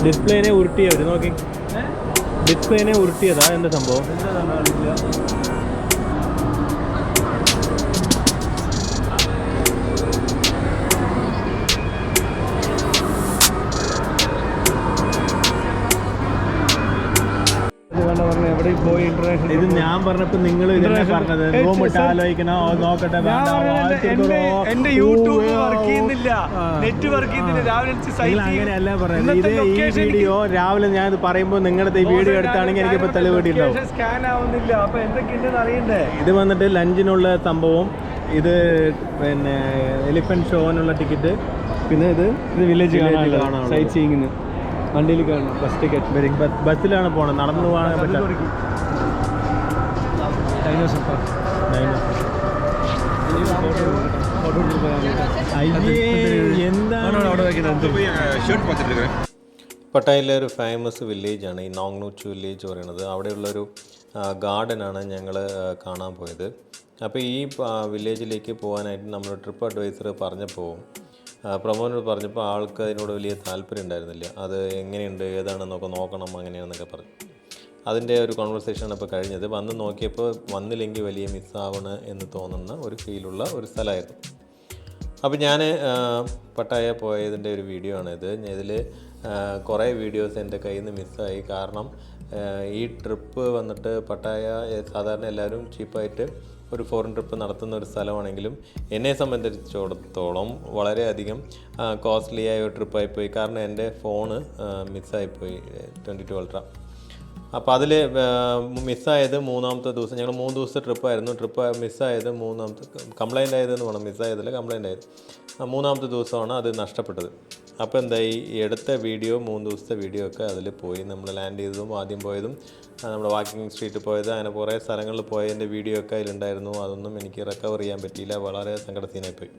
ഡിസ്പ്ലേനെ ഉരുട്ടിയവർ നോക്കി, ഡിസ്പ്ലേനെ ഉരുട്ടിയതാ എന്താ സംഭവം? ഇത് ഞാൻ പറഞ്ഞപ്പോ നിങ്ങൾ പറഞ്ഞത് ആലോചിക്കണോ നോക്കട്ടെ. എന്റെ യൂട്യൂബ് വർക്ക് ചെയ്യുന്നില്ല, നെറ്റ് വർക്ക് ചെയ്യുന്നില്ല. രാവിലെ അങ്ങനെയല്ല പറഞ്ഞത്. ഇത് ഈ വീഡിയോ രാവിലെ ഞാൻ ഇത് പറയുമ്പോൾ നിങ്ങളുടെ ഈ വീഡിയോ എടുത്താണെങ്കിൽ എനിക്കിപ്പോ തെളിവ് കിട്ടിയിട്ടുണ്ടാവും. സ്കാൻ ആവുന്നില്ല. അപ്പൊ എന്തൊക്കെയുണ്ടെന്ന് അറിയണ്ടേ? ഇത് വന്നിട്ട് ലഞ്ചിനുള്ള സംഭവം, ഇത് പിന്നെ എലിഫന്റ് ഷോനുള്ള ടിക്കറ്റ്, പിന്നെ ഇത് വില്ലേജ് കാണാനുള്ള സൈറ്റ് സീയിങ്ങിന് വണ്ടിയിൽ കാണണം. Bus ticket. ബസ്സിലാണ് പോകണം, നടന്നു പോകാൻ പറ്റില്ല. പട്ടായയിലെ ഒരു ഫേമസ് വില്ലേജാണ് ഈ നോങ്നൂച്ച് വില്ലേജ് പറയുന്നത്. അവിടെയുള്ളൊരു ഗാർഡനാണ് ഞങ്ങൾ കാണാൻ പോയത്. അപ്പോൾ ഈ വില്ലേജിലേക്ക് പോകാനായിട്ട് നമ്മൾ ട്രിപ്പ് അഡ്വൈസർ പറഞ്ഞപ്പോൾ, പ്രമോനോട് പറഞ്ഞപ്പോൾ ആൾക്ക് അതിനോട് വലിയ താല്പര്യം ഉണ്ടായിരുന്നില്ല. അത് എങ്ങനെയുണ്ട്, ഏതാണെന്നൊക്കെ നോക്കണം, അങ്ങനെയാണെന്നൊക്കെ പറഞ്ഞു. അതിൻ്റെ ഒരു കോൺവെർസേഷനാണ് ഇപ്പോൾ കഴിഞ്ഞത്. വന്ന് നോക്കിയപ്പോൾ വന്നില്ലെങ്കിൽ വലിയ മിസ്സാവണം എന്ന് തോന്നുന്ന ഒരു ഫീലുള്ള ഒരു സ്ഥലമായിരുന്നു. അപ്പോൾ ഞാൻ പട്ടായ പോയതിൻ്റെ ഒരു വീഡിയോ ആണിത്. ഇതിൽ കുറേ വീഡിയോസ് എൻ്റെ കയ്യിൽ നിന്ന് മിസ്സായി. കാരണം ഈ ട്രിപ്പ് വന്നിട്ട് പട്ടായ സാധാരണ എല്ലാവരും ചീപ്പായിട്ട് ഒരു ഫോറിൻ ട്രിപ്പ് നടത്തുന്ന ഒരു സ്ഥലമാണെങ്കിലും എന്നെ സംബന്ധിച്ചിടത്തോളം വളരെയധികം കോസ്റ്റ്ലി ആയ ഒരു ട്രിപ്പായിപ്പോയി. കാരണം എൻ്റെ ഫോണ് മിസ്സായിപ്പോയി, 22 Ultra. അപ്പോൾ അതിൽ മിസ്സായത് മൂന്നാമത്തെ ദിവസം. ഞങ്ങൾ 3 ദിവസത്തെ ട്രിപ്പായിരുന്നു. ട്രിപ്പ് മിസ്സായത് മൂന്നാമത്തെ, കംപ്ലൈൻ്റ് ആയതെന്ന് വേണം, മിസ്സായതിൽ കംപ്ലൈൻ്റ് ആയത്. മൂന്നാമത്തെ ദിവസമാണ് അത് നഷ്ടപ്പെട്ടത്. അപ്പോൾ എന്തായി, ഈ എടുത്ത വീഡിയോ, 3 ദിവസത്തെ വീഡിയോ ഒക്കെ അതിൽ പോയി. നമ്മൾ ലാൻഡ് ചെയ്തതും ആദ്യം പോയതും നമ്മുടെ വാക്കിംഗ് സ്ട്രീറ്റിൽ പോയത്, അങ്ങനെ കുറേ സ്ഥലങ്ങളിൽ പോയതിൻ്റെ വീഡിയോ ഒക്കെ അതിലുണ്ടായിരുന്നു. അതൊന്നും എനിക്ക് റിക്കവർ ചെയ്യാൻ പറ്റിയില്ല. വളരെ സങ്കടത്തിനായിപ്പോയി.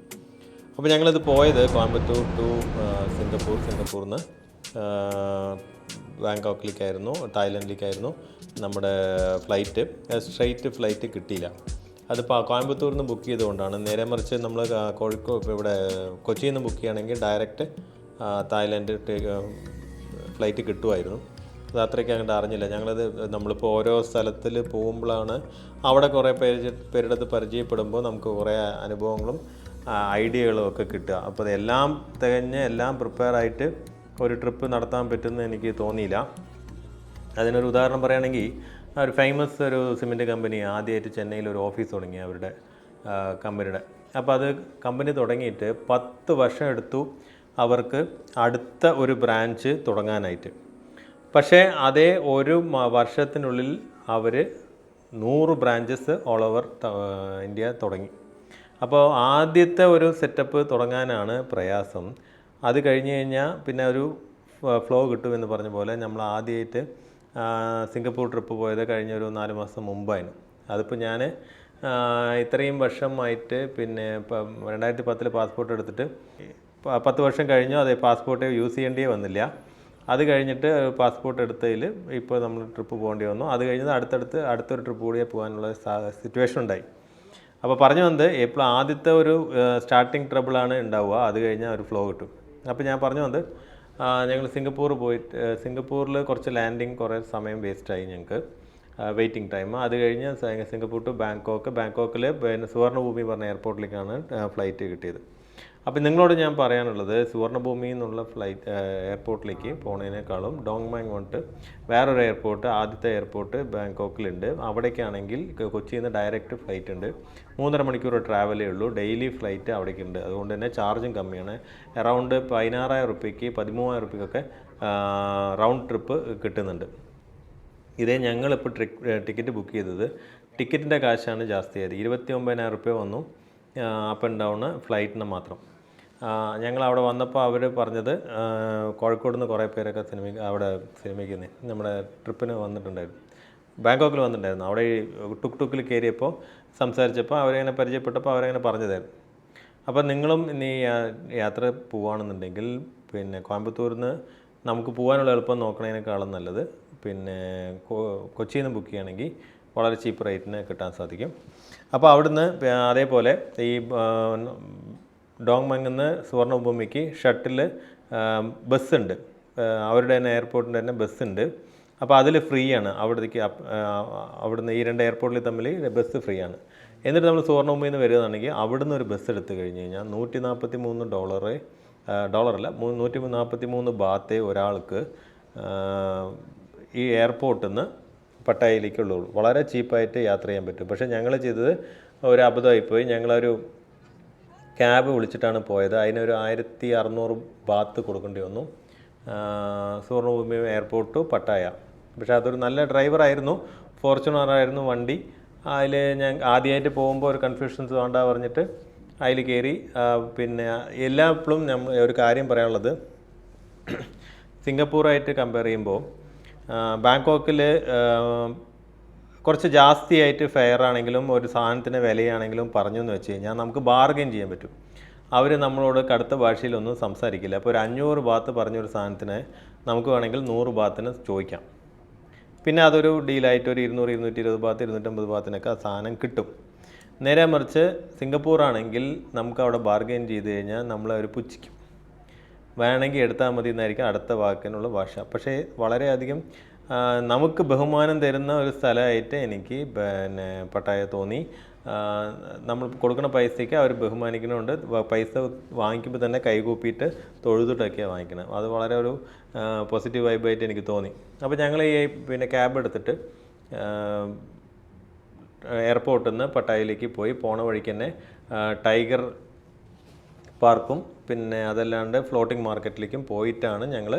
അപ്പോൾ ഞങ്ങളിത് പോയത് കോയമ്പത്തൂർ ടു സിംഗപ്പൂരിൽ നിന്ന് ബാങ്കോക്കിലേക്കായിരുന്നു, തായ്ലൻഡിലേക്കായിരുന്നു നമ്മുടെ ഫ്ലൈറ്റ്. സ്ട്രെയിറ്റ് ഫ്ലൈറ്റ് കിട്ടിയില്ല. അത് കോയമ്പത്തൂരിൽ നിന്ന് ബുക്ക് ചെയ്തുകൊണ്ടാണ്. നേരെ മറിച്ച് നമ്മൾ കോഴിക്കോട് ഇവിടെ കൊച്ചിയിൽ നിന്ന് ബുക്ക് ചെയ്യുകയാണെങ്കിൽ ഡയറക്റ്റ് തായ്ലൻഡ് ഫ്ലൈറ്റ് കിട്ടുമായിരുന്നു. അത് അത്രയ്ക്ക് അങ്ങോട്ട് അറിഞ്ഞില്ല. ഞങ്ങളത് നമ്മളിപ്പോൾ ഓരോ സ്ഥലത്തിൽ പോകുമ്പോഴാണ് അവിടെ കുറേ പേരുടെ അടുത്ത് പരിചയപ്പെടുമ്പോൾ നമുക്ക് കുറേ അനുഭവങ്ങളും ഐഡിയകളും ഒക്കെ കിട്ടുക. അപ്പോൾ അതെല്ലാം തികഞ്ഞ് എല്ലാം പ്രിപ്പയർ ആയിട്ട് ഒരു ട്രിപ്പ് നടത്താൻ പറ്റുമെന്ന് എനിക്ക് തോന്നിയില്ല. അതിനൊരു ഉദാഹരണം പറയുകയാണെങ്കിൽ, ഒരു ഫേമസ് ഒരു സിമെൻറ്റ് കമ്പനി ആദ്യമായിട്ട് ചെന്നൈയിൽ ഒരു ഓഫീസ് തുടങ്ങി അവരുടെ കമ്പനിയുടെ. അപ്പോൾ അത് കമ്പനി തുടങ്ങിയിട്ട് 10 വർഷം എടുത്തു അവർക്ക് അടുത്ത ഒരു ബ്രാഞ്ച് തുടങ്ങാനായിട്ട്. പക്ഷേ അതേ ഒരു വർഷത്തിനുള്ളിൽ അവർ 100 ബ്രാഞ്ചസ് ഓൾ ഓവർ ഇന്ത്യ തുടങ്ങി. അപ്പോൾ ആദ്യത്തെ ഒരു സെറ്റപ്പ് തുടങ്ങാനാണ് പ്രയാസം. അത് കഴിഞ്ഞ് കഴിഞ്ഞാൽ പിന്നെ ഒരു ഫ്ലോ കിട്ടുമെന്ന് പറഞ്ഞ പോലെ നമ്മൾ ആദ്യമായിട്ട് സിംഗപ്പൂർ ട്രിപ്പ് പോയത് കഴിഞ്ഞ ഒരു 4 മാസം മുമ്പായിരുന്നു. അതിപ്പോൾ ഞാൻ ഇത്രയും വർഷമായിട്ട് പിന്നെ 2010 പാസ്പോർട്ട് എടുത്തിട്ട് 10 വർഷം കഴിഞ്ഞു. അതേ പാസ്പോർട്ട് യൂസ് ചെയ്യേണ്ടിയേ വന്നില്ല. അത് കഴിഞ്ഞിട്ട് പാസ്പോർട്ട് എടുത്തതിൽ ഇപ്പോൾ നമ്മൾ ട്രിപ്പ് പോകേണ്ടി വന്നു. അത് കഴിഞ്ഞത് അടുത്തൊരു ട്രിപ്പ് കൂടിയേ പോകാനുള്ള സിറ്റുവേഷൻ ഉണ്ടായി. അപ്പോൾ പറഞ്ഞു വന്നത്, ഇപ്പോൾ ആദ്യത്തെ ഒരു സ്റ്റാർട്ടിങ് ട്രബിളാണ് ഉണ്ടാവുക. അത് കഴിഞ്ഞാൽ ഒരു ഫ്ലോ കിട്ടും. അപ്പോൾ ഞാൻ പറഞ്ഞു വന്നത്, ഞങ്ങൾ സിംഗപ്പൂരിൽ കുറച്ച് ലാൻഡിങ് കുറേ സമയം വേസ്റ്റായി ഞങ്ങൾക്ക്, വെയിറ്റിംഗ് ടൈം. അത് കഴിഞ്ഞ് സിംഗപ്പൂർ ടു ബാങ്കോക്കിൽ പിന്നെ സുവർണഭൂമി പറഞ്ഞ എയർപോർട്ടിലേക്കാണ് ഫ്ലൈറ്റ് കിട്ടിയത്. അപ്പോൾ നിങ്ങളോട് ഞാൻ പറയാനുള്ളത്, സുവർണഭൂമി എന്നുള്ള എയർപോർട്ടിലേക്ക് പോകുന്നതിനേക്കാളും ഡോങ്മാങ് വന്നിട്ട് വേറൊരു എയർപോർട്ട്, ആദ്യത്തെ എയർപോർട്ട് ബാങ്കോക്കിലുണ്ട്. അവിടേക്കാണെങ്കിൽ കൊച്ചിയിൽ നിന്ന് ഡയറക്റ്റ് ഫ്ലൈറ്റ് ഉണ്ട്. 3.5 മണിക്കൂർ ട്രാവലേ ഉള്ളൂ. ഡെയിലി ഫ്ലൈറ്റ് അവിടേക്കുണ്ട്. അതുകൊണ്ട് തന്നെ ചാർജും കമ്മിയാണ്. അറൗണ്ട് 16,000 റുപ്യക്ക് 13,000 റുപ്യക്കൊക്കെ റൗണ്ട് ട്രിപ്പ് കിട്ടുന്നുണ്ട്. ഇതേ ഞങ്ങളിപ്പോൾ ടിക്കറ്റ് ബുക്ക് ചെയ്തത്, ടിക്കറ്റിൻ്റെ കാശാണ് ജാസ്തിയായത്. 29,000 റുപ്യ വന്നു അപ്പ് ആൻഡ് ഡൗണ് ഫ്ലൈറ്റിന് മാത്രം. ഞങ്ങളവിടെ വന്നപ്പോൾ അവർ പറഞ്ഞത്, കോഴിക്കോട് നിന്ന് കുറേ പേരൊക്കെ അവിടെ സിനിമയ്ക്ക് നമ്മുടെ ട്രിപ്പിന് വന്നിട്ടുണ്ടായിരുന്നു, ബാങ്കോക്കിൽ വന്നിട്ടുണ്ടായിരുന്നു. അവിടെ ടുക്കിൽ കയറിയപ്പോൾ സംസാരിച്ചപ്പോൾ അവരങ്ങനെ പരിചയപ്പെട്ടപ്പോൾ അവരങ്ങനെ പറഞ്ഞതായിരുന്നു. അപ്പോൾ നിങ്ങളും ഇനി യാത്ര പോവുകയാണെന്നുണ്ടെങ്കിൽ പിന്നെ കോയമ്പത്തൂരിൽ നിന്ന് നമുക്ക് പോകാനുള്ള എളുപ്പം നോക്കണതിനേക്കാളും നല്ലത് പിന്നെ കൊച്ചിയിൽ നിന്ന് ബുക്ക് ചെയ്യുകയാണെങ്കിൽ വളരെ ചീപ്പ് റേറ്റിന് കിട്ടാൻ സാധിക്കും. അപ്പോൾ അവിടുന്ന് അതേപോലെ ഈ ഡോങ്മങ്ങിൽ നിന്ന് സുവർണഭൂമിക്ക് ഷട്ടിൽ ബസ്സുണ്ട്. അവരുടെ തന്നെ എയർപോർട്ടിൻ്റെ തന്നെ ബസ്സുണ്ട്. അപ്പോൾ അതിൽ ഫ്രീ ആണ് അവിടത്തേക്ക്. അവിടുന്ന് ഈ 2 എയർപോർട്ടിൽ തമ്മിൽ ബസ് ഫ്രീ ആണ്. എന്നിട്ട് നമ്മൾ സുവർണ്ണഭൂമിയിൽ നിന്ന് വരികയാണെങ്കിൽ അവിടുന്ന് ഒരു ബസ് എടുത്തു കഴിഞ്ഞ് കഴിഞ്ഞാൽ $143 ഡോളറല്ല 143 ബാത്തേ ഒരാൾക്ക് ഈ എയർപോർട്ടിൽ നിന്ന് പട്ടായയിലേക്കുള്ളൂ. വളരെ ചീപ്പായിട്ട് യാത്ര ചെയ്യാൻ പറ്റും. പക്ഷേ ഞങ്ങൾ ചെയ്തത് ഒരു അബദ്ധമായിപ്പോയി. ഞങ്ങളൊരു ക്യാബ് വിളിച്ചിട്ടാണ് പോയത്. അതിനൊരു 1600 ബാത്ത് കൊടുക്കേണ്ടി വന്നു, സുവർണ്ണഭൂമി എയർപോർട്ട് ടു പട്ടായ. പക്ഷേ അതൊരു നല്ല ഡ്രൈവറായിരുന്നു, ഫോർച്യൂണറായിരുന്നു വണ്ടി. അതിൽ ഞാൻ ആദ്യമായിട്ട് പോകുമ്പോൾ ഒരു കൺഫ്യൂഷൻസ് വേണ്ട പറഞ്ഞിട്ട് അതിൽ കയറി. പിന്നെ എല്ലാപ്പോഴും ഒരു കാര്യം പറയാനുള്ളത്, സിംഗപ്പൂറായിട്ട് കമ്പയർ ചെയ്യുമ്പോൾ ബാങ്കോക്കിൽ കുറച്ച് ജാസ്തിയായിട്ട് ഫെയർ ആണെങ്കിലും ഒരു സാധനത്തിന് വിലയാണെങ്കിലും പറഞ്ഞു എന്ന് വെച്ച് കഴിഞ്ഞാൽ നമുക്ക് ബാർഗെയിൻ ചെയ്യാൻ പറ്റും. അവർ നമ്മളോട് കടുത്ത ഭാഷയിലൊന്നും സംസാരിക്കില്ല. അപ്പോൾ ഒരു 500 ബാത്ത് പറഞ്ഞൊരു സാധനത്തിന് നമുക്ക് വേണമെങ്കിൽ 100 ബാത്തിന് ചോദിക്കാം. പിന്നെ അതൊരു ഡീലായിട്ട് ഒരു 200, 220 ബാത്ത്, 250 ബാത്തിനൊക്കെ ആ സാധനം കിട്ടും. നേരെ മറിച്ച് സിംഗപ്പൂറാണെങ്കിൽ നമുക്ക് അവിടെ ബാർഗെയിൻ ചെയ്ത് കഴിഞ്ഞാൽ നമ്മളവർ പുച്ഛിക്കും. വേണമെങ്കിൽ എടുത്താൽ മതി എന്നായിരിക്കും അടുത്ത വാക്കിനുള്ള ഭാഷ. പക്ഷേ വളരെയധികം നമുക്ക് ബഹുമാനം തരുന്ന ഒരു സ്ഥലമായിട്ട് എനിക്ക് പിന്നെ പട്ടായ തോന്നി. നമ്മൾ കൊടുക്കുന്ന പൈസയ്ക്ക് അവർ ബഹുമാനിക്കുന്നുണ്ട്. പൈസ വാങ്ങിക്കുമ്പോൾ തന്നെ കൈകൂപ്പിയിട്ട് തൊഴുതിട്ടൊക്കെയാണ് വാങ്ങിക്കുന്നത്. അത് വളരെ ഒരു പോസിറ്റീവ് വൈബായിട്ട് എനിക്ക് തോന്നി. അപ്പോൾ ഞങ്ങൾ ഈ പിന്നെ ക്യാബ് എടുത്തിട്ട് എയർപോർട്ടിൽ നിന്ന് പട്ടായയിലേക്ക് പോയി. പോണ വഴിക്ക് തന്നെ ടൈഗർ പാർക്കും പിന്നെ അതല്ലാണ്ട് ഫ്ലോട്ടിംഗ് മാർക്കറ്റിലേക്കും പോയിട്ടാണ് ഞങ്ങൾ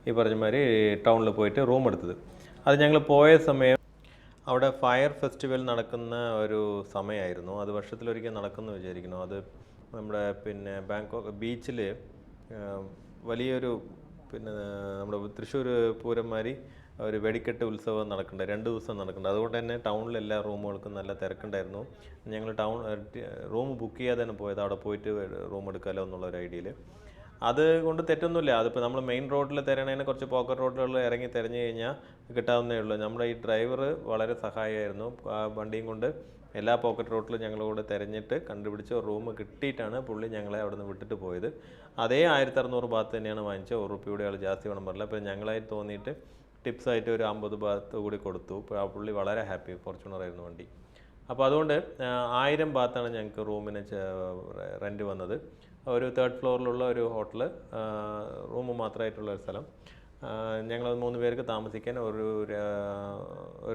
ഈ പറഞ്ഞ മാതിരി ടൗണിൽ പോയിട്ട് റൂം എടുത്തത്. അത് ഞങ്ങൾ പോയ സമയം അവിടെ ഫയർ ഫെസ്റ്റിവൽ നടക്കുന്ന ഒരു സമയമായിരുന്നു. അത് വർഷത്തിലൊരിക്കൽ നടക്കുമെന്ന് വിചാരിക്കുന്നു. അത് നമ്മുടെ പിന്നെ ബാങ്കോക്ക് ബീച്ചിൽ വലിയൊരു പിന്നെ നമ്മുടെ തൃശ്ശൂർ പൂരന്മാരി ഒരു വെടിക്കെട്ട് ഉത്സവം നടക്കുന്നുണ്ട്. 2 ദിവസം നടക്കുന്നുണ്ട്. അതുകൊണ്ട് തന്നെ ടൗണിൽ എല്ലാ റൂമുകൾക്കും നല്ല തിരക്കുണ്ടായിരുന്നു. ഞങ്ങൾ റൂം ബുക്ക് ചെയ്യാതെ തന്നെ പോയത്, അവിടെ പോയിട്ട് റൂം എടുക്കാമല്ലോ എന്നുള്ളൊരു ഐഡിയയിൽ. അതുകൊണ്ട് തെറ്റൊന്നുമില്ല. അതിപ്പോൾ നമ്മൾ മെയിൻ റോഡിൽ തിരയണതിന് കുറച്ച് പോക്കറ്റ് റോഡുകളിൽ ഇറങ്ങി തിരഞ്ഞു കഴിഞ്ഞാൽ കിട്ടാവുന്നേ ഉള്ളൂ. നമ്മുടെ ഈ ഡ്രൈവർ വളരെ സഹായമായിരുന്നു. ആ വണ്ടിയും കൊണ്ട് എല്ലാ പോക്കറ്റ് റോഡിലും ഞങ്ങളോട് തിരഞ്ഞിട്ട് കണ്ടുപിടിച്ച് റൂം കിട്ടിയിട്ടാണ് പുള്ളി ഞങ്ങളെ അവിടെ നിന്ന് വിട്ടിട്ട് പോയത്. അതേ 1600 ബാത്ത് തന്നെയാണ് വാങ്ങിച്ചത്. ₹1 ആൾ ജാസ്തി വേണം പറഞ്ഞില്ല. അപ്പോൾ ഞങ്ങളായിട്ട് തോന്നിയിട്ട് ടിപ്സായിട്ട് ഒരു 50 ബാത്ത് കൂടി കൊടുത്തു. ആ പുള്ളി വളരെ ഹാപ്പി. ഫോർച്യൂണറായിരുന്നു വണ്ടി. അപ്പോൾ അതുകൊണ്ട് 1000 ബാത്താണ് ഞങ്ങൾക്ക് റൂമിന് റെൻറ്റ് വന്നത്. ഒരു 3rd ഫ്ലോറിലുള്ള ഒരു ഹോട്ടൽ, റൂം മാത്രമായിട്ടുള്ള ഒരു സ്ഥലം. ഞങ്ങൾ 3 പേർക്ക് താമസിക്കാൻ ഒരു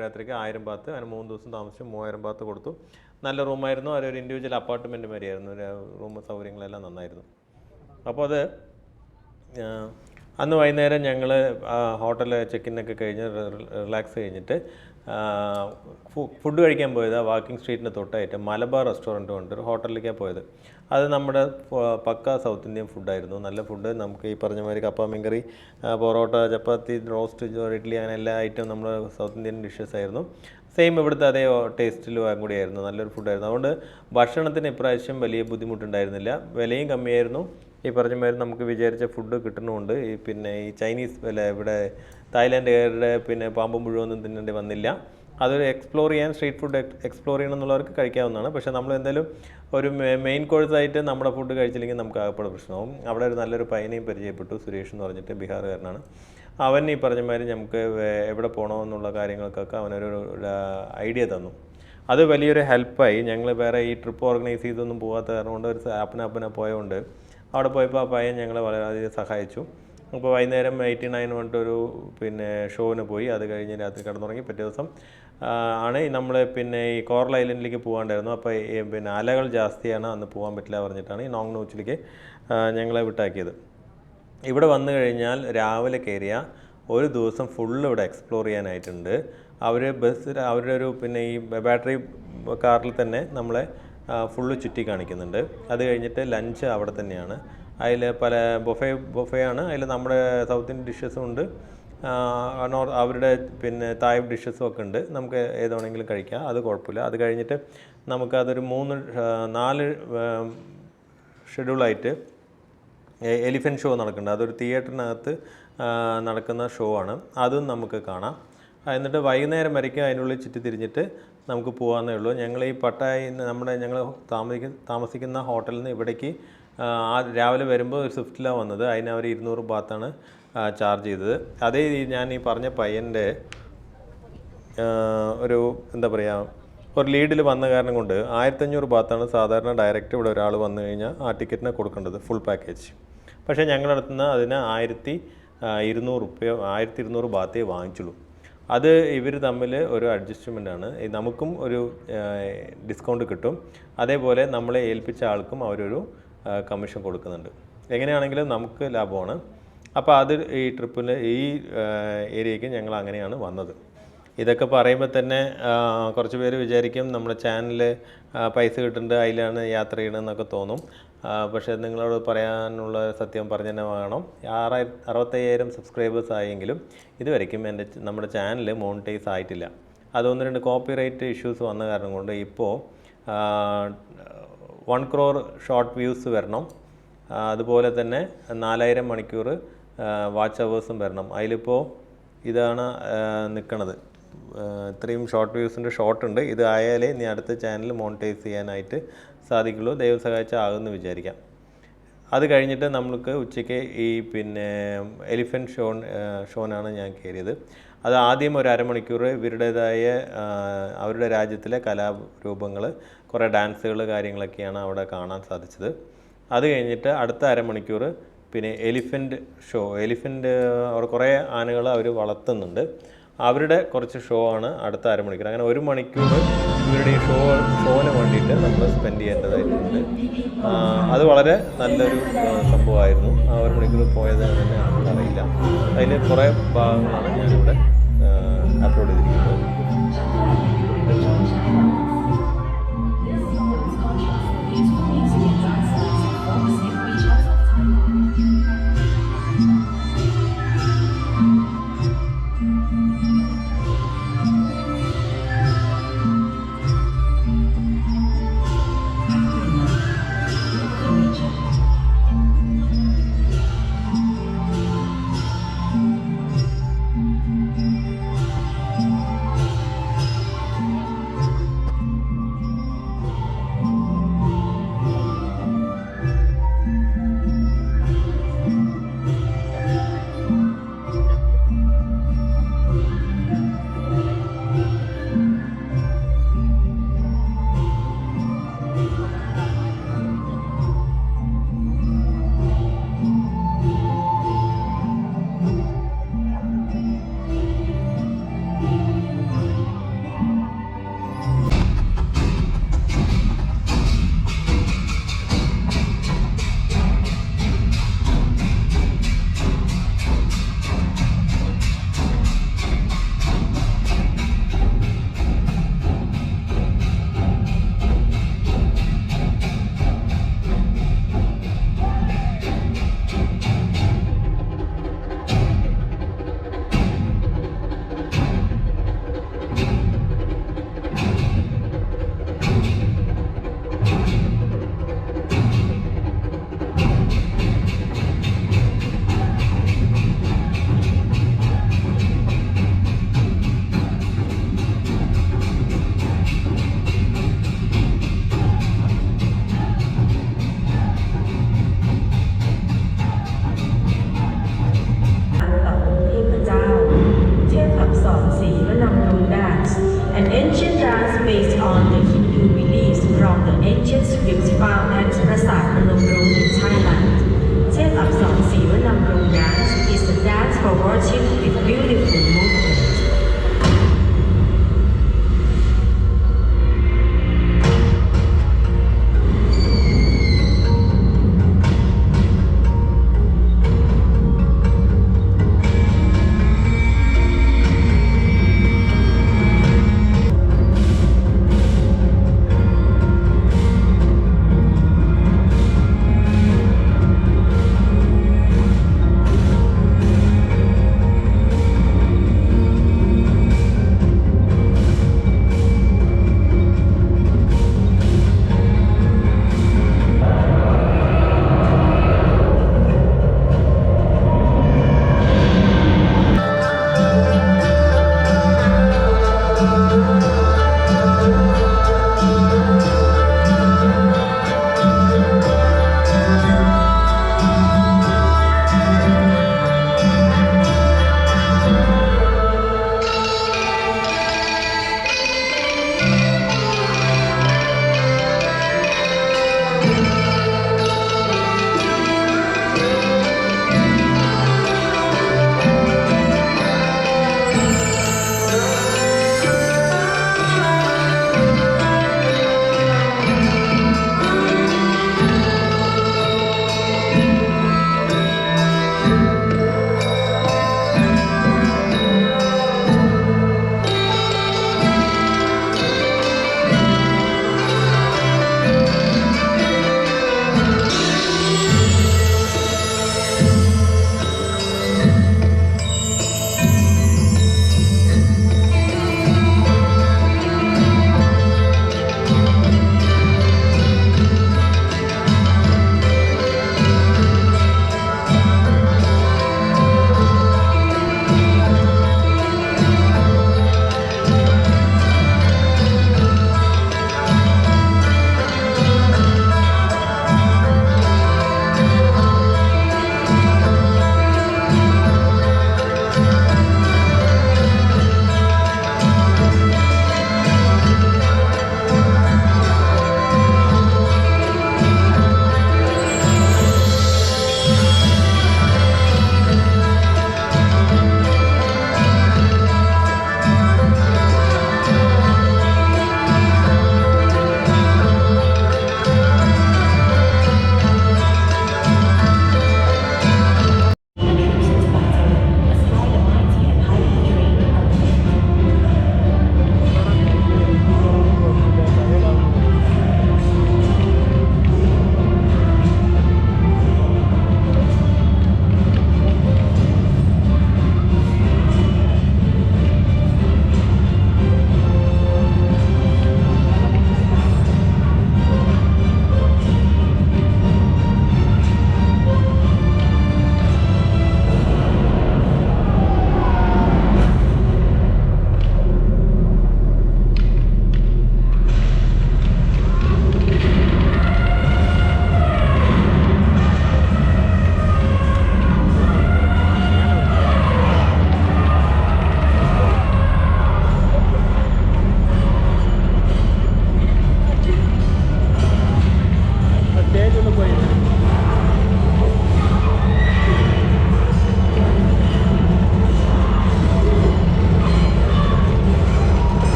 രാത്രിക്ക് 1000 ബാത്ത്, അങ്ങനെ 3 ദിവസം താമസിച്ചു 3000 ബാത്ത് കൊടുത്തു. നല്ല റൂമായിരുന്നു. അതൊരു ഇൻഡിവിജ്വൽ അപ്പാർട്ട്മെൻറ്റ് മാതിരിയായിരുന്നു. റൂം സൗകര്യങ്ങളെല്ലാം നന്നായിരുന്നു. അപ്പോൾ അത് അന്ന് വൈകുന്നേരം ഞങ്ങൾ ഹോട്ടൽ ചെക്കിനൊക്കെ കഴിഞ്ഞ് റിലാക്സ് കഴിഞ്ഞിട്ട് ഫുഡ് കഴിക്കാൻ പോയത് വാക്കിംഗ് സ്ട്രീറ്റിന് തൊട്ടായിട്ട് മലബാർ റെസ്റ്റോറൻറ്റ് കൊണ്ടൊരു ഹോട്ടലിലേക്കാണ് പോയത്. അത് നമ്മുടെ പക്ക സൗത്ത് ഇന്ത്യൻ ഫുഡായിരുന്നു. നല്ല ഫുഡ്. നമുക്ക് ഈ പറഞ്ഞ മാതിരി കപ്പ മീൻകറി, പൊറോട്ട, ചപ്പാത്തി, റോസ്റ്റ്, ഇഡ്ഡലി, അങ്ങനെ എല്ലാ ഐറ്റം നമ്മുടെ സൗത്ത് ഇന്ത്യൻ ഡിഷസ് ആയിരുന്നു. സെയിം ഇവിടുത്തെ അതേ ടേസ്റ്റിലും കൂടിയായിരുന്നു. നല്ലൊരു ഫുഡായിരുന്നു. അതുകൊണ്ട് ഭക്ഷണത്തിന് ഇപ്രാവശ്യം വലിയ ബുദ്ധിമുട്ടുണ്ടായിരുന്നില്ല. വിലയും കമ്മിയായിരുന്നു. ഈ പറഞ്ഞ മാതിരി നമുക്ക് വിചാരിച്ച ഫുഡ് കിട്ടുന്നുമുണ്ട്. പിന്നെ ഈ ചൈനീസ് ഇവിടെ തായ്ലാൻഡുകാരുടെ പിന്നെ പാമ്പും മുഴുവൊന്നും തിന്നേണ്ടി വന്നില്ല. അതൊരു എക്സ്പ്ലോർ ചെയ്യാൻ, സ്ട്രീറ്റ് ഫുഡ് എക്സ്പ്ലോർ ചെയ്യണമെന്നുള്ളവർക്ക് കഴിക്കാവുന്നതാണ്. പക്ഷേ നമ്മൾ എന്തായാലും ഒരു മെയിൻ കോഴ്സായിട്ട് നമ്മുടെ ഫുഡ് കഴിച്ചില്ലെങ്കിൽ നമുക്ക് ആകപ്പാട് പ്രശ്നമാവും. അവിടെ ഒരു നല്ലൊരു പയ്യനെയും പരിചയപ്പെട്ടു, സുരേഷ് എന്ന് പറഞ്ഞിട്ട്, ബീഹാറുകാരനാണ്. അവൻ ഈ പറഞ്ഞ മാതിരി നമുക്ക് എവിടെ പോകണമെന്നുള്ള കാര്യങ്ങൾക്കൊക്കെ അവനൊരു ഐഡിയ തന്നു. അത് വലിയൊരു ഹെൽപ്പായി. ഞങ്ങൾ വേറെ ഈ ട്രിപ്പ് ഓർഗനൈസ് ചെയ്തൊന്നും പോകാത്ത കാരണം കൊണ്ട് ഒരു അപ്പന പോയതുകൊണ്ട് അവിടെ പോയപ്പോൾ ആ പയ്യൻ ഞങ്ങളെ വളരെയധികം സഹായിച്ചു. അപ്പോൾ വൈകുന്നേരം 89 പറഞ്ഞിട്ടൊരു പിന്നെ ഷോന് പോയി. അത് കഴിഞ്ഞ് രാത്രി കിടന്നുറങ്ങി. പിറ്റേ ദിവസം ആണ് നമ്മൾ പിന്നെ ഈ കോറൽ ഐലൻഡിലേക്ക് പോകാണ്ടായിരുന്നു. അപ്പോൾ പിന്നെ അലകൾ ജാസ്തിയാണ്, അന്ന് പോകാൻ പറ്റില്ല പറഞ്ഞിട്ടാണ് ഈ നോങ് നോച്ചിലേക്ക് ഞങ്ങളെ വിട്ടാക്കിയത്. ഇവിടെ വന്നു കഴിഞ്ഞാൽ രാവിലെ കയറിയ ഒരു ദിവസം ഫുള്ള് ഇവിടെ എക്സ്പ്ലോർ ചെയ്യാനായിട്ടുണ്ട്. അവർ അവരുടെ ഒരു പിന്നെ ഈ ബാറ്ററി കാറിൽ തന്നെ നമ്മളെ ഫുള്ള് ചുറ്റി കാണിക്കുന്നുണ്ട്. അത് കഴിഞ്ഞിട്ട് ലഞ്ച് അവിടെ തന്നെയാണ്. അതിൽ പല ബൊഫയാണ്. അതിൽ നമ്മുടെ സൗത്ത് ഇന്ത്യൻ ഡിഷസും ഉണ്ട്, അവരുടെ പിന്നെ തായ് ഡിഷസും ഒക്കെ ഉണ്ട്. നമുക്ക് ഏതാണെങ്കിലും കഴിക്കാം, അത് കുഴപ്പമില്ല. അത് കഴിഞ്ഞിട്ട് നമുക്കതൊരു 4 ഷെഡ്യൂളായിട്ട് എലിഫൻറ്റ് ഷോ നടക്കുന്നുണ്ട്. അതൊരു തിയേറ്ററിനകത്ത് നടക്കുന്ന ഷോ ആണ്. അതും നമുക്ക് കാണാം. എന്നിട്ട് വൈകുന്നേരം വരയ്ക്കും അതിനുള്ളിൽ ചുറ്റി തിരിഞ്ഞിട്ട് നമുക്ക് പോകാമെന്നേ ഉള്ളൂ. ഞങ്ങൾ ഈ പട്ടായ ഞങ്ങൾ താമസിക്കുന്ന ഹോട്ടലിൽ നിന്ന് ഇവിടേക്ക് രാവിലെ വരുമ്പോൾ ഒരു സ്വിഫ്റ്റിലാണ് വന്നത്. അതിന് അവർ 200 ബാത്താണ് ചാർജ് ചെയ്തത്. അതേ ഞാൻ ഈ പറഞ്ഞ പയ്യൻ്റെ ഒരു എന്താ പറയുക ഒരു ലീഡിൽ വന്ന കാരണം കൊണ്ട് 1500 ബാത്താണ് സാധാരണ ഡയറക്റ്റ് ഇവിടെ ഒരാൾ വന്നു കഴിഞ്ഞാൽ ആ ടിക്കറ്റിന് കൊടുക്കേണ്ടത് ഫുൾ പാക്കേജ്. പക്ഷേ ഞങ്ങളുടെ അടുത്ത് നിന്ന് അതിന് 1200 ബാത്തേ വാങ്ങിച്ചുള്ളൂ. അത് ഇവർ തമ്മിൽ ഒരു അഡ്ജസ്റ്റ്മെൻ്റാണ്. നമുക്കും ഒരു ഡിസ്കൗണ്ട് കിട്ടും, അതേപോലെ നമ്മളെ ഏൽപ്പിച്ച ആൾക്കും അവരൊരു കമ്മീഷൻ കൊടുക്കുന്നുണ്ട്. എങ്ങനെയാണെങ്കിലും നമുക്ക് ലാഭമാണ്. അപ്പോൾ അത് ഈ ട്രിപ്പിന് ഈ ഏരിയയ്ക്ക് ഞങ്ങൾ അങ്ങനെയാണ് വന്നത്. ഇതൊക്കെ പറയുമ്പോൾ തന്നെ കുറച്ച് പേര് വിചാരിക്കും നമ്മുടെ ചാനൽ പൈസ കിട്ടുന്നുണ്ട് അതിലാണ് യാത്ര ചെയ്യണമെന്നൊക്കെ തോന്നും. പക്ഷേ നിങ്ങളോട് പറയാനുള്ള സത്യം പറഞ്ഞു തന്നെ വേണം. 65,000 സബ്സ്ക്രൈബേഴ്സ് ആയെങ്കിലും ഇതുവരെയ്ക്കും നമ്മുടെ ചാനൽ മോണിറ്റൈസ് ആയിട്ടില്ല. അത് 1-2 കോപ്പിറൈറ്റ് ഇഷ്യൂസ് വന്ന കാരണം കൊണ്ട് ഇപ്പോൾ 1 crore ഷോർട്ട് വ്യൂസ് വരണം, അതുപോലെ തന്നെ 4000 മണിക്കൂർ വാച്ച് അവേഴ്സും വരണം. അതിലിപ്പോൾ ഇതാണ് നിൽക്കണത്. ഇത്രയും ഷോർട്ട് വ്യൂസിൻ്റെ ഷോർട്ട് ഉണ്ട്. ഇത് ആയാലേ ഇനി അടുത്ത ചാനൽ മോണിറ്റൈസ് ചെയ്യാനായിട്ട് സാധിക്കുള്ളൂ. ദൈവം സഹായിച്ചാൽ ആകുമെന്ന് വിചാരിക്കാം. അത് കഴിഞ്ഞിട്ട് നമ്മൾക്ക് ഉച്ചയ്ക്ക് ഈ എലിഫൻറ്റ് ഷോനാണ് ഞാൻ കയറിയത്. അത് ആദ്യം ഒരു അരമണിക്കൂർ ഇവരുടേതായ അവരുടെ രാജ്യത്തിലെ കലാരൂപങ്ങൾ, കുറേ ഡാൻസുകൾ കാര്യങ്ങളൊക്കെയാണ് അവിടെ കാണാൻ സാധിച്ചത്. അത് കഴിഞ്ഞിട്ട് അടുത്ത അരമണിക്കൂർ എലിഫൻറ്റ് ഷോ. അവിടെ കുറേ ആനകൾ അവർ വളർത്തുന്നുണ്ട്. അവരുടെ കുറച്ച് ഷോ ആണ് അടുത്ത അരമണിക്കൂർ. അങ്ങനെ 1 മണിക്കൂർ ഇവരുടെ ഈ ഷോന് വേണ്ടിയിട്ട് നമ്മൾ സ്പെൻഡ് ചെയ്യേണ്ടതായിട്ടുണ്ട്. അത് വളരെ നല്ലൊരു സംഭവമായിരുന്നു. ആ 1 മണിക്കൂർ പോയത് തന്നെ നമുക്കറിയില്ല. അതിൽ കുറേ ഭാഗങ്ങളാണ് ഞാനിവിടെ അപ്ലോഡ് ചെയ്തിരിക്കുന്നത്.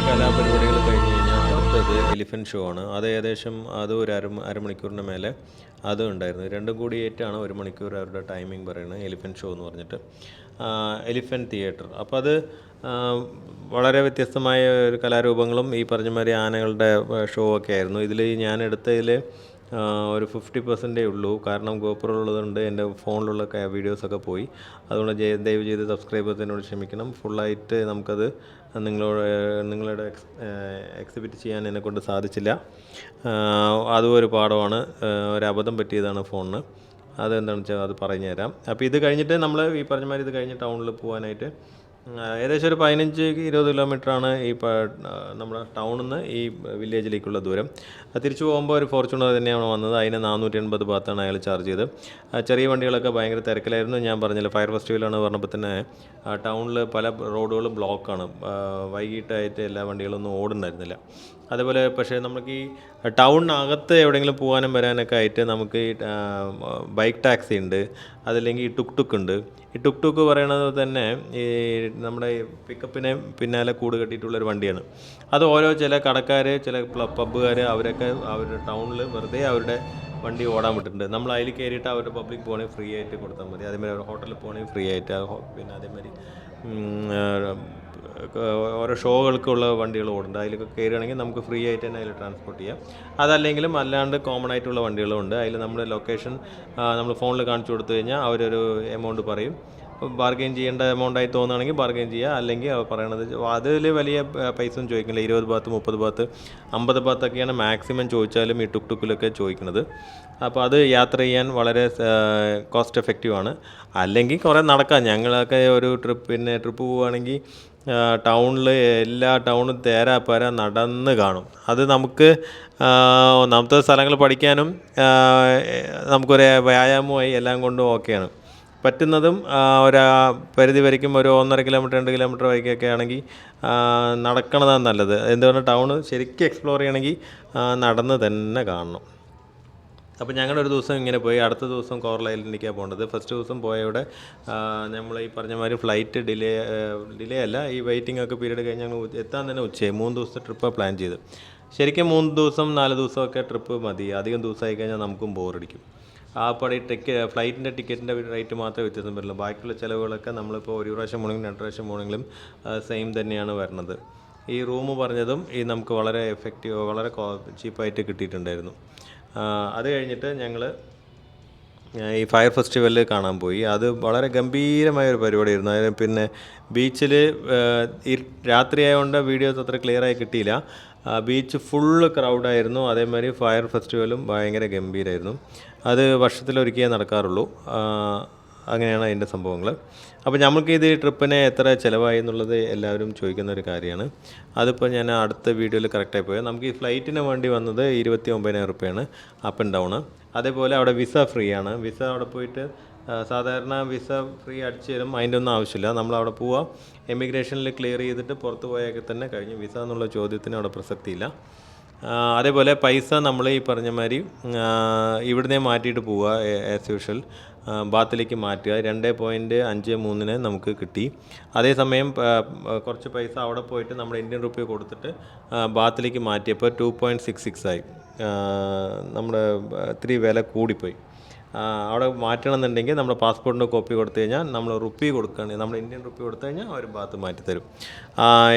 കലാപരിപാടികൾ കഴിഞ്ഞ് കഴിഞ്ഞാൽ അടുത്തത് എലിഫൻറ്റ് ഷോ ആണ്. അത് ഏകദേശം ഒരു അരമണിക്കൂറിന് മേലെ അതും ഉണ്ടായിരുന്നു. രണ്ടും കൂടി ഏറ്റാണ് 1 മണിക്കൂർ അവരുടെ ടൈമിംഗ് പറയുന്നത്, എലിഫൻറ്റ് ഷോ എന്ന് പറഞ്ഞിട്ട്. Elephant theatre. അപ്പോൾ അത് വളരെ വ്യത്യസ്തമായ ഒരു കലാരൂപങ്ങളും ഈ പറഞ്ഞ മാതിരി ആനകളുടെ ഷോ ഒക്കെ ആയിരുന്നു. ഇതിൽ ഞാൻ എടുത്തതിൽ ഒരു 50% ഉള്ളൂ. കാരണം ഗോപ്രോ ഉള്ളതുകൊണ്ട് എൻ്റെ ഫോണിലുള്ള വീഡിയോസൊക്കെ പോയി. അതുകൊണ്ട് ദയവ് ചെയ്ത് സബ്സ്ക്രൈബേഴ്സിനോട് ക്ഷമിക്കണം. ഫുള്ളായിട്ട് നമുക്കത് നിങ്ങളുടെ എക്സിബിറ്റ് ചെയ്യാൻ എന്നെക്കൊണ്ട് സാധിച്ചില്ല. അതും ഒരു പാഠമാണ്. ഒരു അബദ്ധം പറ്റിയതാണ് ഫോണിന്. അതെന്താണെന്ന് വെച്ചാൽ അത് പറഞ്ഞു തരാം. അപ്പോൾ ഇത് കഴിഞ്ഞിട്ട് നമ്മൾ ഈ പറഞ്ഞ മാതിരി ഇത് കഴിഞ്ഞ് ടൗണിൽ പോകാനായിട്ട് ഏകദേശം ഒരു 15-20 കിലോമീറ്ററാണ് ഈ നമ്മുടെ ടൗണിൽ നിന്ന് ഈ വില്ലേജിലേക്കുള്ള ദൂരം. തിരിച്ചു പോകുമ്പോൾ ഒരു ഫോർച്യൂണർ തന്നെയാണ് വന്നത്. അതിന് 480 ബാത്താണ് അയാൾ ചാർജ് ചെയ്ത്. ചെറിയ വണ്ടികളൊക്കെ ഭയങ്കര തിരക്കിലായിരുന്നു. ഞാൻ പറഞ്ഞില്ല, ഫയർ ഫെസ്റ്റിവലാണ് പറഞ്ഞപ്പോൾ തന്നെ ടൗണിൽ പല റോഡുകളും ബ്ലോക്കാണ്. വൈകിട്ടായിട്ട് എല്ലാ വണ്ടികളൊന്നും ഓടുന്നുണ്ടായിരുന്നില്ല. അതേപോലെ പക്ഷേ നമുക്ക് ഈ ടൗണിനകത്ത് എവിടെയെങ്കിലും പോകാനും വരാനൊക്കെ ആയിട്ട് നമുക്ക് ഈ ബൈക്ക് ടാക്സി ഉണ്ട്, അതല്ലെങ്കിൽ ഈ ടുക് ടുക്ക് ഉണ്ട്. ഈ ടുക് ടുക്ക് പറയണത് തന്നെ ഈ നമ്മുടെ പിക്കപ്പിനെ പിന്നാലെ കൂട് കെട്ടിയിട്ടുള്ളൊരു വണ്ടിയാണ്. അത് ഓരോ ചില കടക്കാർ, ചില പബ്ബുകാർ അവരൊക്കെ അവരുടെ ടൗണിൽ വെറുതെ അവരുടെ വണ്ടി ഓടാൻ വിട്ടിട്ടുണ്ട്. നമ്മൾ അതിൽ കയറിയിട്ട് അവരുടെ പബ്ലിക് പോകണമെങ്കിൽ ഫ്രീ ആയിട്ട് കൊടുത്താൽ മതി. അതേമാതിരി അവർ ഹോട്ടലിൽ പോകണമെങ്കിൽ ഫ്രീ ആയിട്ട്. പിന്നെ അതേമാതിരി ഓരോ ഷോകൾക്കുള്ള വണ്ടികൾ ഓടുന്നുണ്ട്. അതിലൊക്കെ കയറുകയാണെങ്കിൽ നമുക്ക് ഫ്രീ ആയിട്ട് തന്നെ അതിൽ ട്രാൻസ്പോർട്ട് ചെയ്യാം. അതല്ലെങ്കിലും അല്ലാണ്ട് കോമൺ ആയിട്ടുള്ള വണ്ടികളുണ്ട്. അതിൽ നമ്മുടെ ലൊക്കേഷൻ നമ്മൾ ഫോണിൽ കാണിച്ചു കൊടുത്തു കഴിഞ്ഞാൽ അവരൊരു എമൗണ്ട് പറയും. ബാർഗെയിൻ ചെയ്യേണ്ട എമൗണ്ടായി തോന്നുകയാണെങ്കിൽ ബാർഗെയിൻ ചെയ്യുക. അല്ലെങ്കിൽ അവർ പറയണത് അതിൽ വലിയ പൈസ ഒന്നും ചോദിക്കില്ല. 20 ബാത്ത്, 30 ബാത്ത്, 50 ബാത്തൊക്കെയാണ് മാക്സിമം ചോദിച്ചാലും ഈ ടുക് ടുക്കിലൊക്കെ ചോദിക്കുന്നത്. അപ്പോൾ അത് യാത്ര ചെയ്യാൻ വളരെ കോസ്റ്റ് എഫക്റ്റീവാണ്. അല്ലെങ്കിൽ കുറേ നടക്കാം. ഞങ്ങളൊക്കെ ഒരു ട്രിപ്പ് പോവുകയാണെങ്കിൽ ടൗണിൽ എല്ലാ ടൗണും തേരാപ്പാര നടന്ന് കാണും. അത് നമുക്ക് ഒന്നാമത്തെ സ്ഥലങ്ങൾ പഠിക്കാനും നമുക്കൊരു വ്യായാമമായി എല്ലാം കൊണ്ടും ഓക്കെയാണ്. പറ്റുന്നതും ഒരു പരിധി വരയ്ക്കും ഒരു 1.5 കിലോമീറ്റർ 2 കിലോമീറ്റർ വൈകൊക്കെ ആണെങ്കിൽ നടക്കണതാണ് നല്ലത്. എന്തുകൊണ്ട് ടൗണ് ശരിക്കും എക്സ്പ്ലോർ ചെയ്യണമെങ്കിൽ നടന്ന് തന്നെ കാണണം. അപ്പോൾ ഞങ്ങളൊരു ദിവസം ഇങ്ങനെ പോയി. അടുത്ത ദിവസം കോറൽ ഐലൻഡിലേക്കാണ് പോകേണ്ടത്. ഫസ്റ്റ് ദിവസം പോയവിടെ നമ്മൾ ഈ പറഞ്ഞ മാതിരി ഫ്ലൈറ്റ് ഡിലേ അല്ല, ഈ വെയിറ്റിംഗ് ഒക്കെ പീരീഡ് കഴിഞ്ഞ് ഞങ്ങൾ എത്താൻ തന്നെ ഉച്ചയായി. 3 ദിവസത്തെ ട്രിപ്പാണ് പ്ലാൻ ചെയ്ത്. ശരിക്കും 3 ദിവസം 4 ദിവസമൊക്കെ ട്രിപ്പ് മതി. അധികം ദിവസമായി കഴിഞ്ഞാൽ നമുക്കും ബോറടിക്കും. ആ പടി ഫ്ലൈറ്റിൻ്റെ ടിക്കറ്റിൻ്റെ റേറ്റ് മാത്രമേ വ്യത്യാസം വരുള്ളൂ. ബാക്കിയുള്ള ചിലവുകളൊക്കെ നമ്മളിപ്പോൾ ഒരു പ്രാവശ്യം പോകണമെങ്കിലും 2 പ്രാവശ്യം പോകണമെങ്കിലും സെയിം തന്നെയാണ് വരുന്നത്. ഈ റൂം പറഞ്ഞതും ഈ നമുക്ക് വളരെ എഫക്റ്റീവ്, വളരെ ചീപ്പായിട്ട് കിട്ടിയിട്ടുണ്ടായിരുന്നു. അത് കഴിഞ്ഞിട്ട് ഞങ്ങൾ ഈ ഫയർ ഫെസ്റ്റിവൽ കാണാൻ പോയി. അത് വളരെ ഗംഭീരമായൊരു പരിപാടിയായിരുന്നു. അതായത് പിന്നെ ബീച്ചിൽ ഈ രാത്രിയായതുകൊണ്ട് വീഡിയോസ് അത്ര ക്ലിയറായി കിട്ടിയില്ല. ബീച്ച് ഫുള്ള് ക്രൗഡായിരുന്നു. അതേമാതിരി ഫയർ ഫെസ്റ്റിവലും ഭയങ്കര ഗംഭീരമായിരുന്നു. അത് വർഷത്തിലൊരിക്കലേ നടക്കാറുള്ളൂ. അങ്ങനെയാണ് അതിൻ്റെ സംഭവങ്ങൾ. അപ്പോൾ നമുക്ക് ഇത് ട്രിപ്പിന് എത്ര ചിലവായി എന്നുള്ളത് എല്ലാവരും ചോദിക്കുന്ന ഒരു കാര്യമാണ്. അതിപ്പോൾ ഞാൻ അടുത്ത വീഡിയോയിൽ കറക്റ്റായി പോയത്. നമുക്ക് ഈ ഫ്ലൈറ്റിന് വേണ്ടി വന്നത് 29,000 രൂപയാണ് അപ്പ് ആൻഡ് ഡൗണ്. അതേപോലെ അവിടെ വിസ ഫ്രീ ആണ്. വിസ അവിടെ പോയിട്ട് സാധാരണ വിസ ഫ്രീ അടിച്ചു തരും, അതിൻ്റെ ഒന്നും ആവശ്യമില്ല. നമ്മളവിടെ പോവുക, എമിഗ്രേഷനിൽ ക്ലിയർ ചെയ്തിട്ട് പുറത്ത് പോയൊക്കെ തന്നെ കഴിഞ്ഞു. വിസ എന്നുള്ള ചോദ്യത്തിന് അവിടെ പ്രസക്തിയില്ല. അതേപോലെ പൈസ നമ്മൾ ഈ പറഞ്ഞ മാതിരി ഇവിടുന്ന് മാറ്റിയിട്ട് പോവുക, ആസ് യൂഷ്വൽ ബാത്തിലേക്ക് മാറ്റുക. 2.53 നമുക്ക് കിട്ടി. അതേസമയം കുറച്ച് പൈസ അവിടെ പോയിട്ട് നമ്മുടെ ഇന്ത്യൻ റുപ്പി കൊടുത്തിട്ട് ബാത്തിലേക്ക് മാറ്റിയപ്പോൾ 2.66 ആയി. നമ്മുടെ ഇത്തിരി വില കൂടിപ്പോയി. അവിടെ മാറ്റണമെന്നുണ്ടെങ്കിൽ നമ്മുടെ പാസ്പോർട്ടിൻ്റെ കോപ്പി കൊടുത്തു കഴിഞ്ഞാൽ നമ്മൾ റുപ്പി കൊടുക്കുകയാണെങ്കിൽ, നമ്മുടെ ഇന്ത്യൻ റുപ്പി കൊടുത്തു കഴിഞ്ഞാൽ അവർ ബാത്ത് മാറ്റിത്തരും.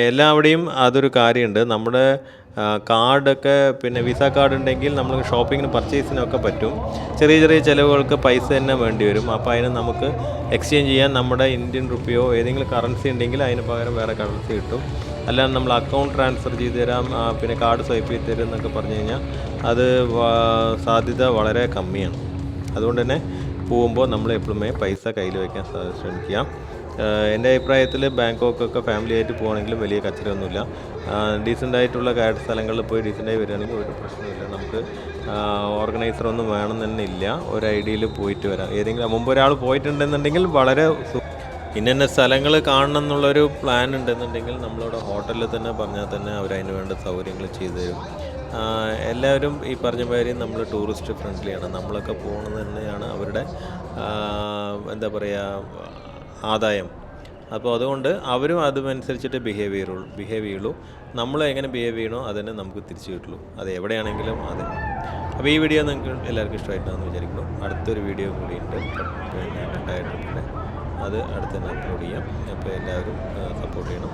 എല്ലാവിടെയും അതൊരു കാര്യമുണ്ട്. നമ്മുടെ കാർഡൊക്കെ പിന്നെ വിസ കാർഡ് ഉണ്ടെങ്കിൽ നമ്മൾ ഷോപ്പിങ്ങിന് പർച്ചേസിനൊക്കെ പറ്റും. ചെറിയ ചെറിയ ചിലവുകൾക്ക് പൈസ തന്നെ വേണ്ടി വരും. അപ്പോൾ അതിന് നമുക്ക് എക്സ്ചേഞ്ച് ചെയ്യാൻ നമ്മുടെ ഇന്ത്യൻ റുപ്പിയോ ഏതെങ്കിലും കറൻസി ഉണ്ടെങ്കിൽ അതിന് പകരം വേറെ കറൻസി കിട്ടും. അല്ലാതെ നമ്മൾ അക്കൗണ്ട് ട്രാൻസ്ഫർ ചെയ്ത് തരാം, പിന്നെ കാർഡ് സ്വൈപ്പ് ചെയ്ത് തരും എന്നൊക്കെ പറഞ്ഞു കഴിഞ്ഞാൽ അത് സാധ്യത വളരെ കമ്മിയാണ്. അതുകൊണ്ട് തന്നെ പോകുമ്പോൾ നമ്മൾ എപ്പോഴുമേ പൈസ കയ്യിൽ വയ്ക്കാൻ ശ്രമിക്കുക. എൻ്റെ അഭിപ്രായത്തിൽ ബാങ്കോക്കൊക്കെ ഫാമിലി ആയിട്ട് പോകുകയാണെങ്കിലും വലിയ കച്ചറയൊന്നുമില്ല. ഡീസൻ്റായിട്ടുള്ള സ്ഥലങ്ങളിൽ പോയി ഡീസൻ്റായി വരികയാണെങ്കിൽ ഒരു പ്രശ്നമില്ല. നമുക്ക് ഓർഗനൈസറൊന്നും വേണമെന്ന് തന്നെ ഇല്ല, ഒരു ഐഡിയയിൽ പോയിട്ട് വരാം. ഏതെങ്കിലും മുമ്പ് ഒരാൾ പോയിട്ടുണ്ടെന്നുണ്ടെങ്കിൽ വളരെ ഇന്ന സ്ഥലങ്ങൾ കാണണം എന്നുള്ളൊരു പ്ലാൻ ഉണ്ടെന്നുണ്ടെങ്കിൽ നമ്മളവിടെ ഹോട്ടലിൽ തന്നെ പറഞ്ഞാൽ തന്നെ അവരതിന് വേണ്ട സൗകര്യങ്ങൾ ചെയ്തു തരും. എല്ലാവരും ഈ പറഞ്ഞ മാതിരി നമ്മൾ ടൂറിസ്റ്റ് ഫ്രണ്ട്ലിയാണ്. നമ്മളൊക്കെ പോകുന്നത് തന്നെയാണ് അവരുടെ എന്താ പറയുക ആദായം. അപ്പോൾ അതുകൊണ്ട് അവരും അതുമനുസരിച്ചിട്ട് ബിഹേവ് ചെയ്യുള്ളൂ. നമ്മൾ എങ്ങനെ ബിഹേവ് ചെയ്യണോ അതന്നെ നമുക്ക് തിരിച്ചു കിട്ടുള്ളൂ, അത് എവിടെയാണെങ്കിലും അതെ. അപ്പോൾ ഈ വീഡിയോ നിങ്ങൾക്ക് എല്ലാവർക്കും ഇഷ്ടമായിട്ടാണെന്ന് വിചാരിക്കുന്നു. അടുത്തൊരു വീഡിയോ കൂടിയുണ്ട്, പിന്നെ ഉണ്ടായിട്ടുണ്ട്, അത് അടുത്ത് തന്നെ അപ്ലോഡ് ചെയ്യാം. അപ്പോൾ എല്ലാവരും സപ്പോർട്ട് ചെയ്യണം.